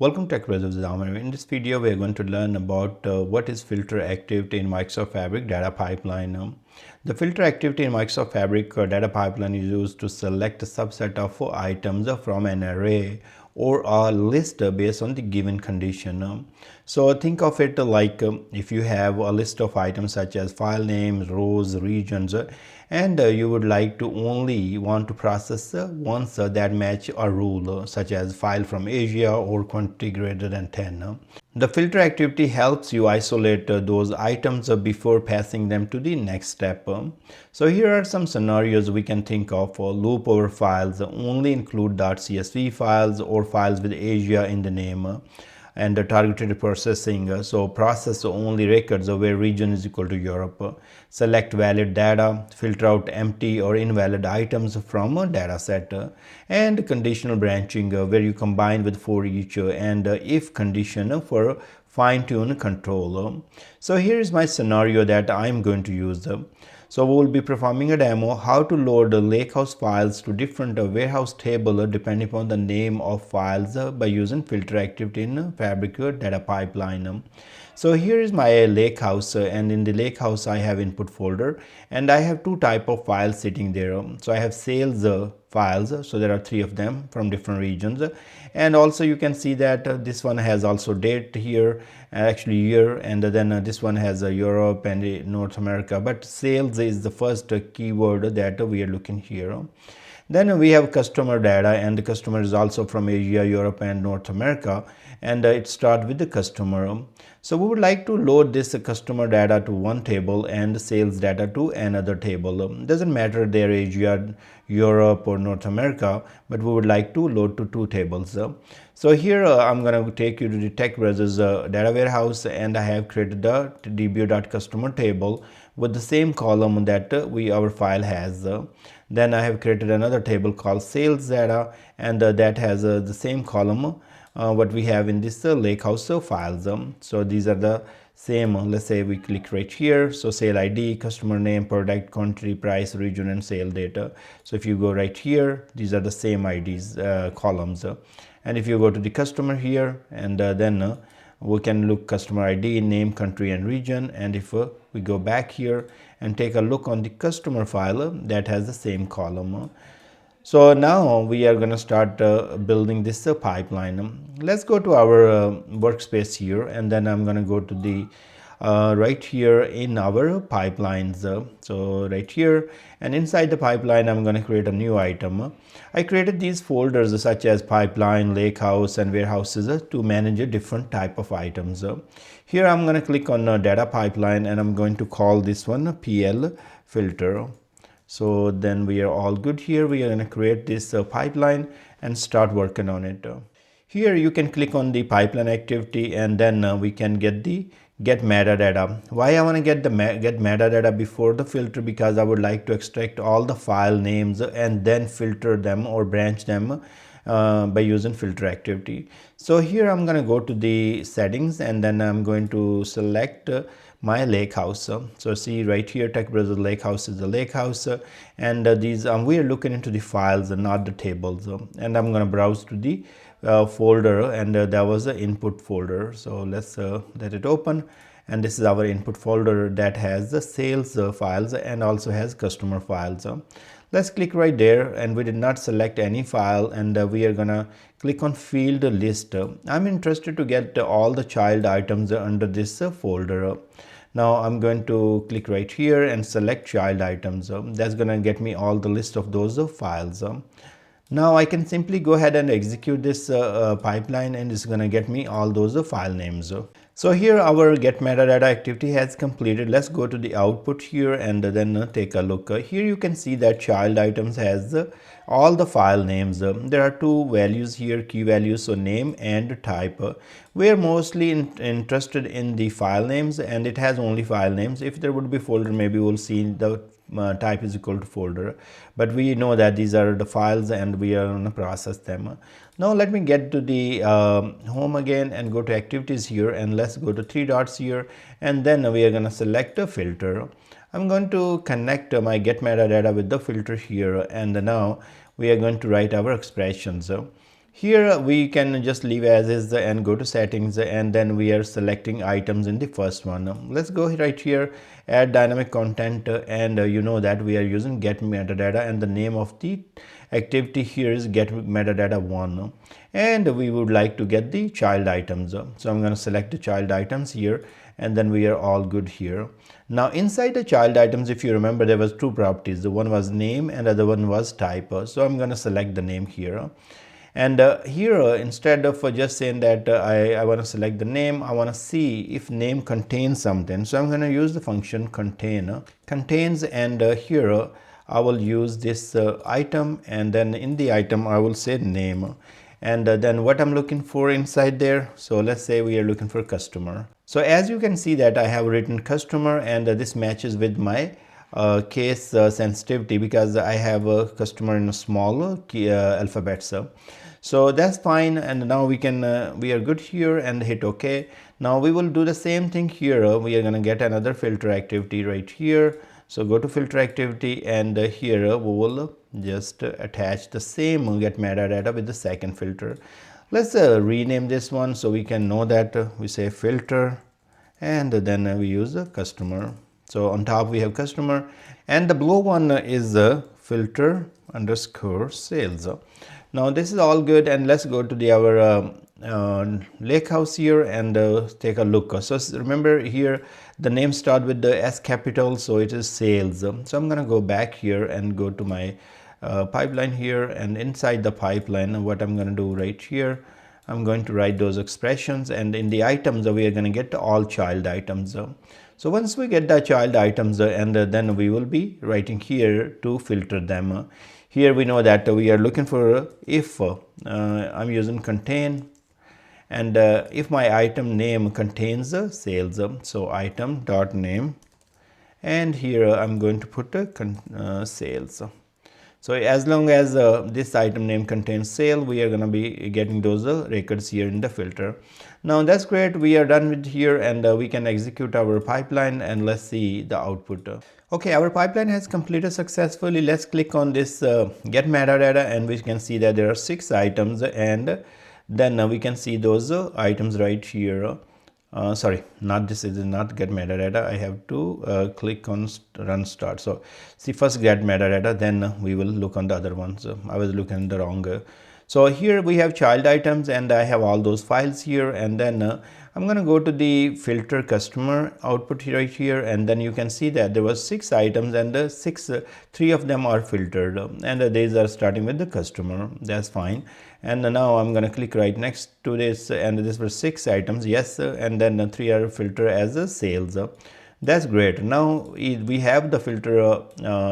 Welcome to TechBrothersIT. In this video, we are going to learn about what is filter activity in Microsoft Fabric data pipeline. The filter activity in Microsoft Fabric data pipeline is used to select a subset of items from an array or a list based on the given condition. So think of it like if you have a list of items such as file names, rows, regions, and you would like to only want to process ones that match a rule such as file from Asia or quantity greater than 10. The filter activity helps you isolate those items before passing them to the next step. So here are some scenarios we can think of. Loop over files only include .csv files or files with Asia in the name. And the targeted processing, so process only records where region is equal to Europe. Select valid data, filter out empty or invalid items from a data set. And conditional branching, where you combine with for each and if condition for fine-tune control. So here is my scenario that I'm going to use. So we will be performing a demo how to load Lakehouse files to different warehouse table depending upon the name of files by using filter activity in Fabric data pipeline. So here is my Lakehouse, and in the Lakehouse I have input folder and I have two type of files sitting there. So I have sales files, so there are three of them from different regions, and also you can see that this one has also date here, actually year, and then this one has Europe and North America, but sales is the first keyword that we are looking here. Then we have customer data, and the customer is also from Asia, Europe and North America, and it starts with the customer. So we would like to load this customer data to one table and sales data to another table. Doesn't matter they're Asia, Europe or North America, but we would like to load to two tables. So here I'm going to take you to the TechBrothers data warehouse, and I have created the dbo.customer table with the same column that our file has. Then I have created another table called sales data, and that has the same column what we have in this Lakehouse files. So these are the same. Let's say we click right here, so sale ID, customer name, product, country, price, region and sale data. So if you go right here, these are the same IDs columns, and if you go to the customer here, and then we can look customer ID, name, country and region, and if we go back here and take a look on the customer file, that has the same column. So now we are going to start building this pipeline. Let's go to our workspace here, and then I'm going to go to the right here in our pipelines. So right here, and inside the pipeline I'm going to create a new item. I created these folders such as pipeline, Lakehouse and warehouses to manage a different type of items. Here I'm going to click on data pipeline, and I'm going to call this one PL filter. So then we are all good here. We are going to create this pipeline and start working on it. Here you can click on the pipeline activity, and then we can get the get metadata. Why I want to get the get metadata before the filter? Because I would like to extract all the file names and then filter them or branch them by using filter activity. So here I'm going to go to the settings, and then I'm going to select my Lakehouse. So see right here, TechBrothers Lakehouse is the Lakehouse, and these we are looking into the files and not the tables. And I'm going to browse to the folder, and that was the input folder. So let's let it open, and this is our input folder that has the sales files and also has customer files. Let's click right there, and we did not select any file, and we are gonna click on field list. I'm interested to get all the child items under this folder. Now I'm going to click right here and select child items. That's gonna get me all the list of those files. Now I can simply go ahead and execute this pipeline, and it's gonna get me all those file names. So here our get metadata activity has completed. Let's go to the output here and then take a look. Here you can see that child items has all the file names. There are two values here, key values, so name and type. We are mostly interested in the file names, and it has only file names. If there would be folder, maybe we'll see the type is equal to folder, but we know that these are the files and we are going to process them. Now let me get to the home again and go to activities here, and let's go to three dots here, and then we are going to select a filter. I'm going to connect my get metadata with the filter here, and now we are going to write our expressions. Here we can just leave as is and go to settings, and then we are selecting items in the first one. Let's go right here, add dynamic content, and you know that we are using get metadata, and the name of the activity here is get metadata 1, and we would like to get the child items. So I'm going to select the child items here, and then we are all good here. Now inside the child items, if you remember, there was two properties. The one was name and the other one was type. So I'm going to select the name here. And here instead of just saying that I want to select the name, I want to see if name contains something. So I'm going to use the function contain, contains, and here I will use this item, and then in the item I will say name, and then what I'm looking for inside there. So let's say we are looking for customer. So as you can see that I have written customer, and this matches with my case sensitivity, because I have a customer in a small alphabets. So that's fine, and now we can we are good here and hit OK. Now we will do the same thing here. We are going to get another filter activity right here. So go to filter activity, and here we will just attach the same get metadata with the second filter. Let's rename this one so we can know that we say filter, and then we use the customer. So on top we have customer, and the below one is filter underscore sales. Now this is all good, and let's go to the our Lakehouse here and take a look. So remember here the name start with the S capital, so it is sales. So I'm gonna go back here and go to my pipeline here, and inside the pipeline what I'm gonna do right here, I'm going to write those expressions, and in the items we are going to get all child items. So once we get the child items, and then we will be writing here to filter them. Here we know that we are looking for if I'm using contain, and if my item name contains sales, so item dot name, and here I'm going to put sales. So as long as this item name contains sale, we are going to be getting those records here in the filter. Now that's great. We are done with here, and we can execute our pipeline, and let's see the output. Okay, our pipeline has completed successfully. Let's click on this get metadata, and we can see that there are 6 items, and then we can see those items right here. Sorry, not this is not get metadata. I have to click on run start. So see, first get metadata, then we will look on the other ones. I was looking at the wrong. So here we have child items, and I have all those files here, and then I'm going to go to the filter customer output right here, and then you can see that there was 6 items, and the 3 of them are filtered, and these are starting with the customer. That's fine. And now I'm going to click right next to this, and this were 6 items, yes, and then 3 are filtered as a sales. That's great. Now we have the filter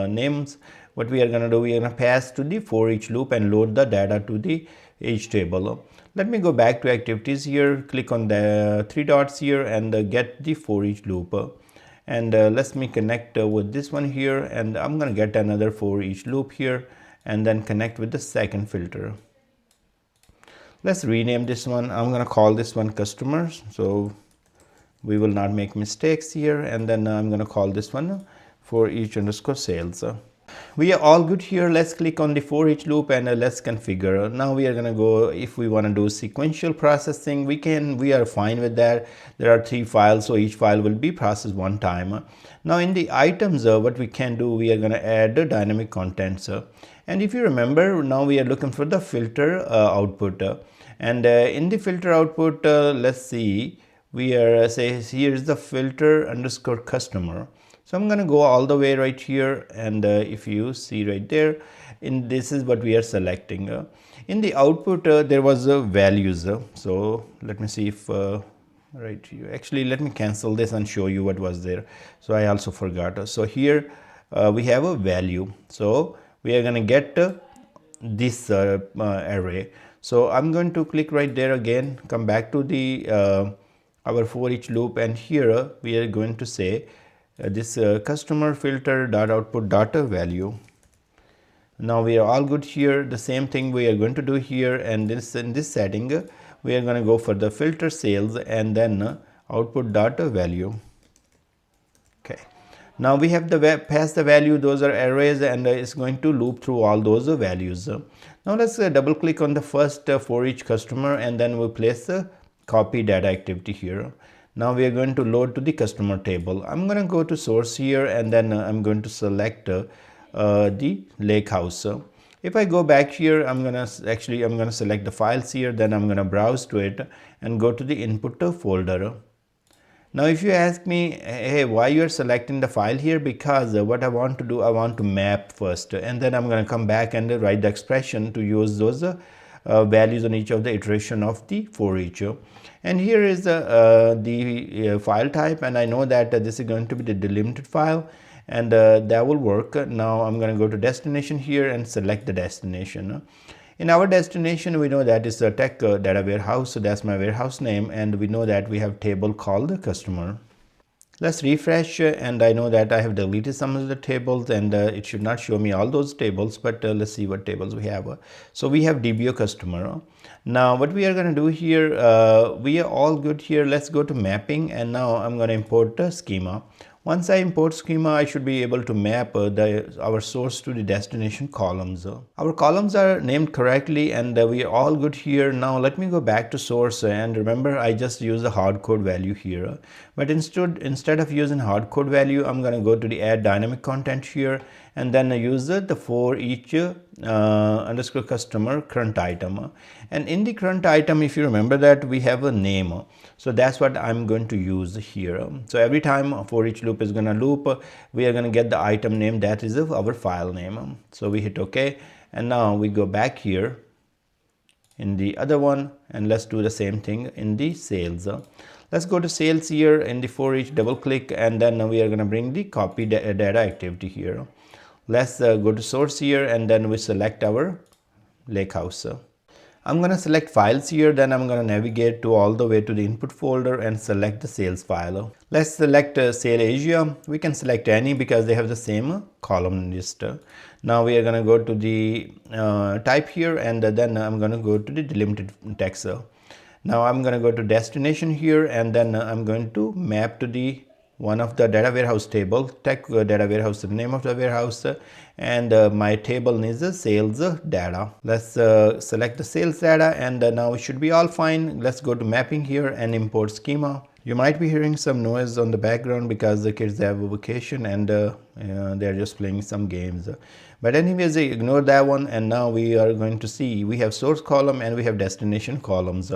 names. What we are going to do, we are going to pass to the for each loop and load the data to the each table. Let me go back to activities here, click on the 3 dots here, and get the for each loop. And let me connect with this one here, and I'm going to get another for each loop here, and then connect with the second filter. Let's rename this one. I'm going to call this one customers, so we will not make mistakes here. And then I'm going to call this one for each underscore sales. We are all good here. Let's click on the for each loop, and let's configure. Now we are going to go, if we want to do sequential processing, we are fine with that. There are 3 files, so each file will be processed one time. Now in the items, what we can do, we are going to add the dynamic contents. And if you remember, now we are looking for the filter output. And in the filter output, let's see, we are say here's the filter underscore customer. So I'm going to go all the way right here, and if you see right there, in this is what we are selecting. In the output, there was values. So let me see if right here. Actually, let me cancel this and show you what was there. So I also forgot. So here we have a value. So we are going to get this array. So I'm going to click right there again, come back to the our for each loop, and here we are going to say this customer filter dot output dot value. Now we are all good here. The same thing we are going to do here, and this in this setting we are going to go for the filter sales, and then output dot value. Okay. Now we have the pass the value, those are arrays, and it's going to loop through all those values. Now let's double click on the first for each customer, and then we'll place the copy data activity here. Now we are going to load to the customer table. I'm going to go to source here, and then I'm going to select the Lakehouse. If I go back here, I'm going to select the files here, then I'm going to browse to it and go to the input folder. Now if you ask me, hey, why you are selecting the file here, because what I want to do, I want to map first, and then I'm going to come back and write the expression to use those values on each of the iteration of the for each. And here is the file type, and I know that this is going to be the delimited file, and that will work. Now I'm going to go to destination here and select the destination. In our destination, we know that is a tech data warehouse, so that's my warehouse name, and we know that we have table called customer. Let's refresh, and I know that I have deleted some of the tables, and it should not show me all those tables, but let's see what tables we have. So we have DBO customer. Now what we are going to do here, we are all good here. Let's go to mapping, and now I'm going to import the schema. Once I import schema, I should be able to map our source to the destination columns. Our columns are named correctly, and we are all good here. Now let me go back to source, and remember I just use the hardcode value here. But instead of using hardcode value, I'm going to go to the add dynamic content here, and then use the for each underscore customer current item. And in the current item, if you remember that we have a name, so that's what I'm going to use here. So every time for each loop is going to loop, we are going to get the item name that is our file name. So we hit OK, and now we go back here in the other one, and let's do the same thing in the sales. Let's go to sales here in the for each, double click, and then we are going to bring the copy data activity here. Let's go to source here, and then we select our Lakehouse. I'm going to select files here, then I'm going to navigate to all the way to the input folder and select the sales file. Let's select Sale Asia. We can select any because they have the same column list. Now we are going to go to the type here, and then I'm going to go to the delimited text. Now I'm going to go to destination here, and then I'm going to map to the one of the data warehouse table, tech data warehouse, the name of the warehouse, and my table is sales data. Let's select the sales data, and now it should be all fine. Let's go to mapping here and import schema. You might be hearing some noise on the background because the kids have a vacation, and they're just playing some games. But anyways, ignore that one, and now we are going to see we have source column and we have destination columns.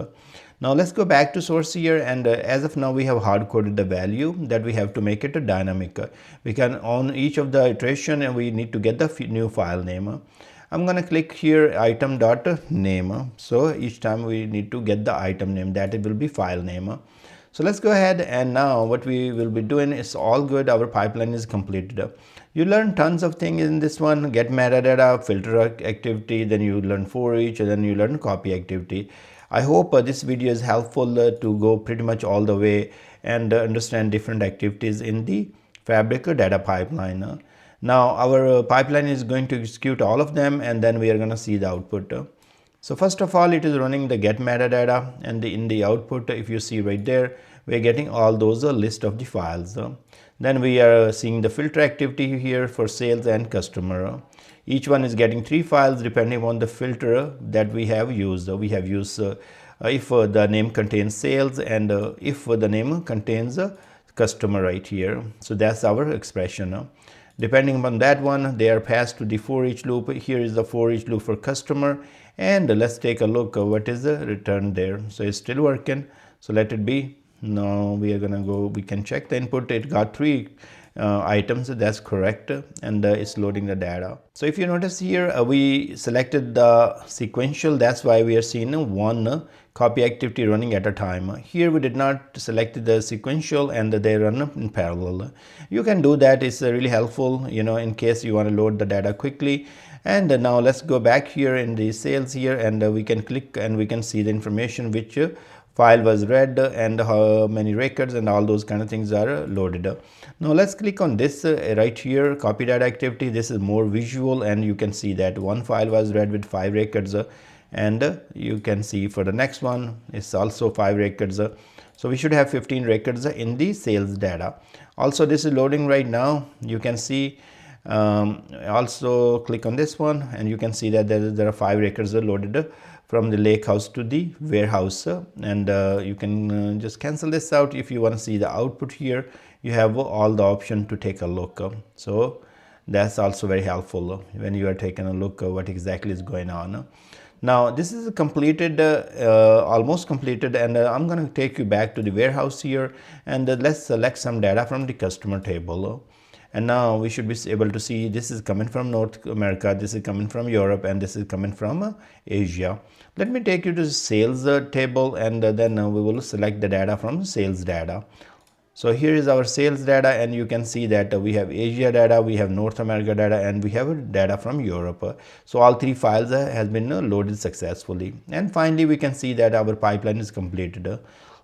Now let's go back to source here, and as of now we have hard coded the value that we have to make it a dynamic. We can on each of the iteration, and we need to get the new file name. I'm going to click here item.name. So each time we need to get the item name, that it will be file name. So let's go ahead, and now what we will be doing is all good. Our pipeline is completed. You learn tons of things in this one: get metadata, filter activity, then you learn for each, and then you learn copy activity. I hope this video is helpful to go pretty much all the way and understand different activities in the Fabric data pipeline. Now our pipeline is going to execute all of them, and then we are going to see the output. So first of all, it is running the get metadata, and in the output, if you see right there, we are getting all those list of the files. Then we are seeing the filter activity here for sales and customer. Each one is getting 3 files depending on the filter that we have used. We have used if the name contains sales, and if the name contains customer right here. So that's our expression. Depending upon that one, they are passed to the for each loop. Here is the for each loop for customer, and let's take a look what is the return there. So it's still working, so let it be. Now we are gonna go, we can check the input. It got 3 items, that's correct, and it's loading the data. So if you notice here, we selected the sequential, that's why we are seeing one copy activity running at a time. Here we did not select the sequential, and they run in parallel. You can do that, it's really helpful, you know, in case you want to load the data quickly. And now let's go back here in the sales here, and we can click and we can see the information which file was read and how many records and all those kind of things are loaded. Now let's click on this right here, copy data activity. This is more visual, and you can see that one file was read with 5 records, and you can see for the next one it's also 5 records. So we should have 15 records in the sales data. Also, this is loading right now. You can see also click on this one and you can see that there are 5 records loaded from the Lakehouse to the warehouse, and you can just cancel this out. If you want to see the output here, you have all the option to take a look. So that's also very helpful when you are taking a look at what exactly is going on. Now this is completed, almost completed, and I'm going to take you back to the warehouse here, and let's select some data from the customer table. And now we should be able to see this is coming from North America, this is coming from Europe, and this is coming from Asia. Let me take you to the sales table, and then we will select the data from sales data. So here is our sales data, and you can see that we have Asia data, we have North America data, and we have data from Europe. So all 3 files has been loaded successfully. And finally we can see that our pipeline is completed.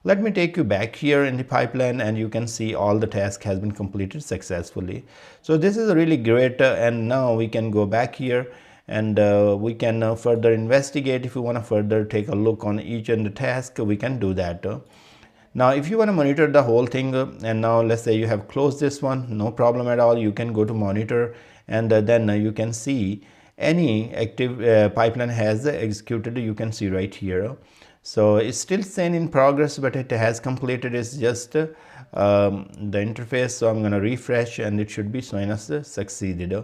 Let me take you back here in the pipeline, and you can see all the task has been completed successfully. So this is really great, and now we can go back here, and we can further investigate. If you want to further take a look on each and the task, we can do that. Now if you want to monitor the whole thing, and now let's say you have closed this one, no problem at all, you can go to monitor, and then you can see any active pipeline has executed. You can see right here. So it's still saying in progress, but it has completed. It's just the interface. So I'm going to refresh, and it should be showing us succeeded.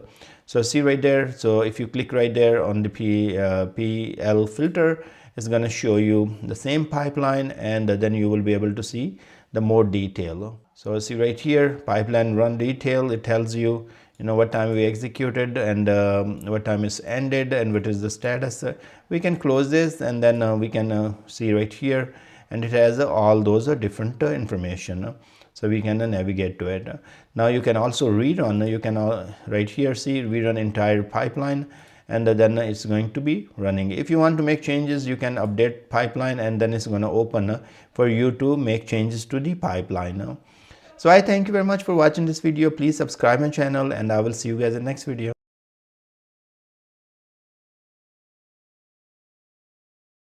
So see right there. So if you click right there on the PL filter, it's going to show you the same pipeline, and then you will be able to see the more detail. So see right here, pipeline run detail. It tells you what time we executed, and what time is ended, and what is the status. We can close this, and then we can see right here, and it has all those different information. So we can navigate to it. Now you can also rerun. You can right here see rerun entire pipeline, and then it's going to be running. If you want to make changes, you can update pipeline, and then it's going to open for you to make changes to the pipeline. So I thank you very much for watching this video. Please subscribe my channel, and I will see you guys in the next video.